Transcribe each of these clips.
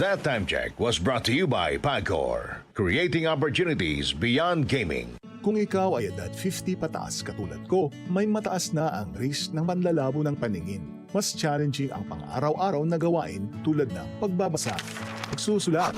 That Time Check was brought to you by Pagcor, creating opportunities beyond gaming. Kung ikaw ay edad 50 pataas katulad ko, may mataas na ang risk ng panlalabo ng paningin. Mas challenging ang pang-araw-araw na gawain tulad ng pagbabasa, pagsusulat,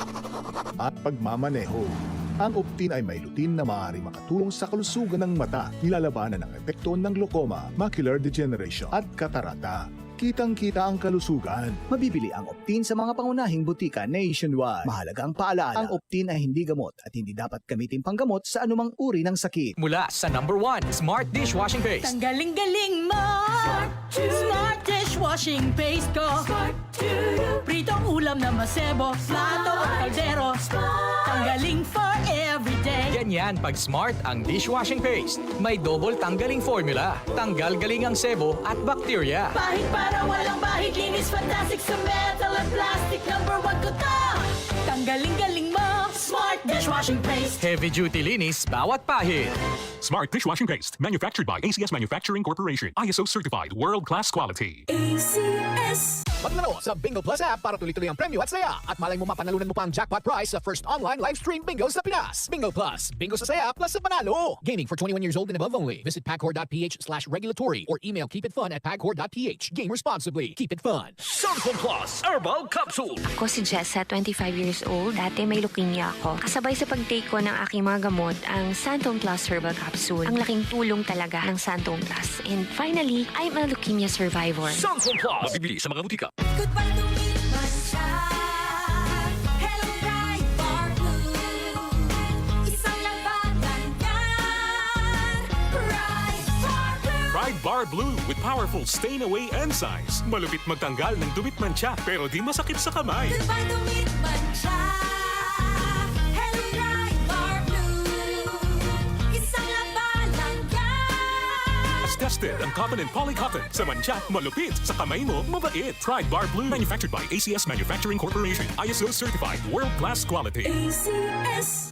at pagmamaneho. Ang Optin ay may lutin na maaari makatulong sa kalusugan ng mata, nilalabanan ng epekto ng glaucoma, macular degeneration at katarata. Kitang-kita ang kalusugan. Mabibili ang Optin sa mga pangunahing butika nationwide. Mahalagang paalala, ang Optin ay hindi gamot at hindi dapat gamitin panggamot sa anumang uri ng sakit. Mula sa number 1, Smart Dishwashing Paste. Tanggaling-galing mo! Smart Dishwashing Paste ko! Pritong ulam na masebo, plato o kaldero. Tanggaling for everyday. Ganyan pag Smart ang dishwashing paste. May double tanggaling formula. Tanggal galing ang sebo at bakterya. Bahid para walang bahid, linis fantastic sa metal at plastic. Number 1 ko to! Tanggaling-galing mo! Smart Dishwashing Paste. Heavy duty linis bawat pahid. Smart Dishwashing Paste, manufactured by ACS Manufacturing Corporation. ISO certified, world-class quality. ACS. Maglaro sa Bingo Plus app para tuloy-tuloy ang premyo at saya. At malay mo mapanalunan mo pa ang jackpot prize sa first online live stream bingo sa Pinas. Bingo Plus, bingo sa saya plus sa panalo. Gaming for 21 years old and above only. Visit pagcor.ph/regulatory or email keepitfun@pagcor.ph. Game responsibly. Keep it fun. Santon Plus Herbal Capsule. Ako si Jessa, 25 years old. Dati may leukemia ako. Kasabay sa pag-take ko ng aking mga gamot, ang Santon Plus Herbal Capsule. Ang laking tulong talaga ng Santon Plus. And finally, I'm a leukemia survivor. Santon Plus. Mabibili sa mga butika. Goodbye to meet my child. Hello, Pride Bar Blue. Isang labanan yan. Pride Bar Blue. Pride Bar Blue with powerful stain-away enzymes. Malupit magtanggal ng dumit mancha pero di masakit sa kamay. Goodbye to meet my child. Hello, Pride Bar Blue. Isang labanan yan. As tested ang cotton and polycotton. Sa mancha, malupit. Sa kamay mo, mabait. Pride Bar Blue. Manufactured by ACS Manufacturing Corporation. ISO certified, world-class quality. ACS.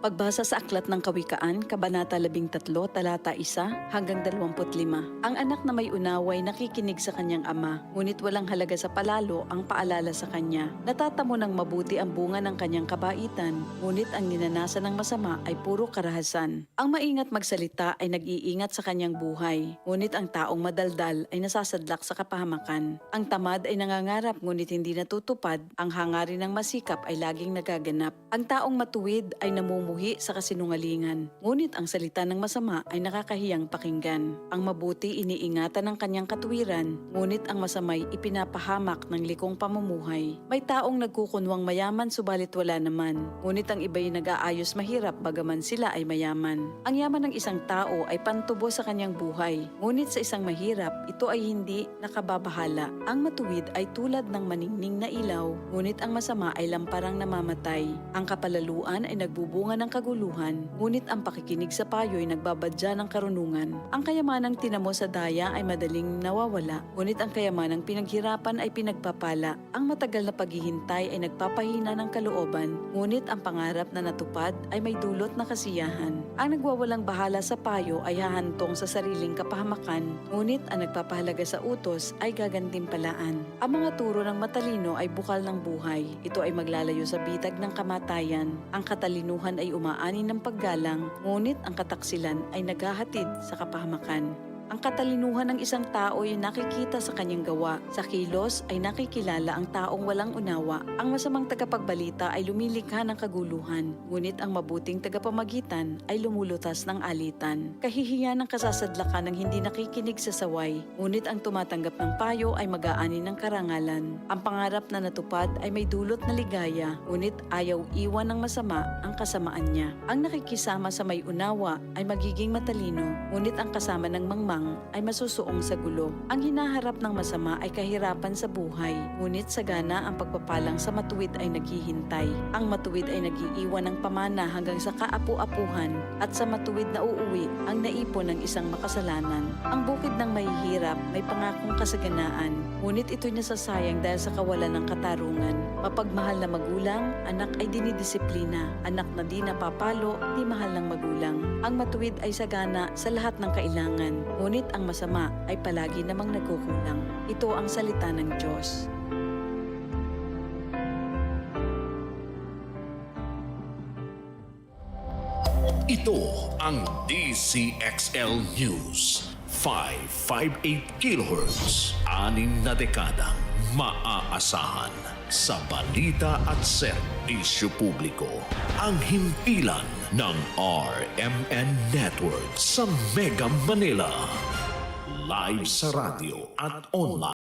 Pagbasa sa Aklat ng Kawikaan, Kabanata 13, Talata 1 hanggang 25. Ang anak na may unaway nakikinig sa kanyang ama, ngunit walang halaga sa palalo ang paalala sa kanya. Natatamo ng mabuti ang bunga ng kanyang kabaitan, ngunit ang ninanasan ng masama ay puro karahasan. Ang maingat magsalita ay nag-iingat sa kanyang buhay, ngunit ang taong madaldal ay nasasadlak sa kapahamakan. Ang tamad ay nangangarap ngunit hindi natutupad, ang hangarin ng masikap ay laging nagaganap. Ang taong matuwid ay namumuhay sa kasinungalingan, ngunit ang salita ng masama ay nakakahiyang pakinggan. Ang mabuti iniingatan ng kanyang katuwiran, ngunit ang masamay ipinapahamak ng likong pamumuhay. May taong nagkukunwang mayaman subalit wala naman, ngunit ang iba'y nag-aayos mahirap bagaman sila ay mayaman. Ang yaman ng isang tao ay pantubo sa kanyang buhay, ngunit sa isang mahirap, ito ay hindi nakababahala. Ang matuwid ay tulad ng maningning na ilaw, ngunit ang masama ay lamparang namamatay. Ang kapalaluan ay nagbubunga ng kaguluhan, ngunit ang pakikinig sa payo ay nagbabadya ng karunungan. Ang kayamanang tinamo sa daya ay madaling nawawala, ngunit ang kayamanang pinaghirapan ay pinagpapala. Ang matagal na paghihintay ay nagpapahina ng kalooban, ngunit ang pangarap na natupad ay may dulot na kasiyahan. Ang nagwawalang bahala sa payo ay hahantong sa sariling kapahamakan, ngunit ang nagpapahalaga sa utos ay gagantimpalaan. Ang mga turo ng matalino ay bukal ng buhay. Ito ay maglalayo sa bitag ng kamatayan. Ang katalinuhan ay umaani ng paggalang, ngunit ang kataksilan ay naghahatid sa kapahamakan. Ang katalinuhan ng isang tao ay nakikita sa kanyang gawa. Sa kilos ay nakikilala ang taong walang unawa. Ang masamang tagapagbalita ay lumilikha ng kaguluhan, ngunit ang mabuting tagapamagitan ay lumulutas ng alitan. Kahihiyan ng kasasadlakan ng hindi nakikinig sa saway, ngunit ang tumatanggap ng payo ay mag-aani ng karangalan. Ang pangarap na natupad ay may dulot na ligaya, ngunit ayaw iwan ng masama ang kasamaan niya. Ang nakikisama sa may unawa ay magiging matalino, ngunit ang kasama ng mangmang ay masusuong sa gulo. Ang hinaharap ng masama ay kahirapan sa buhay, ngunit sagana ang pagpapalang sa matuwid ay naghihintay. Ang matuwid ay nag-iiwan ng pamana hanggang sa kaapu-apuhan, at sa matuwid na uuwi ang naipon ng isang makasalanan. Ang bukid ng mahihirap may pangakong kasaganaan, ngunit ito'y nasasayang dahil sa kawalan ng katarungan. Mapagmahal na magulang, anak ay dinidisiplina. Anak na di napapalo, di mahal ng magulang. Ang matuwid ay sagana sa lahat ng kailangan, ngunit ang masama ay palagi namang nagkukulang. Ito ang salita ng Diyos. Ito ang DCXL News. 558 kHz. 6 na dekadang maaasahan sa balita at serbisyo publiko. Ang himpilan ng RMN Network sa Mega Manila. Live sa radyo at online.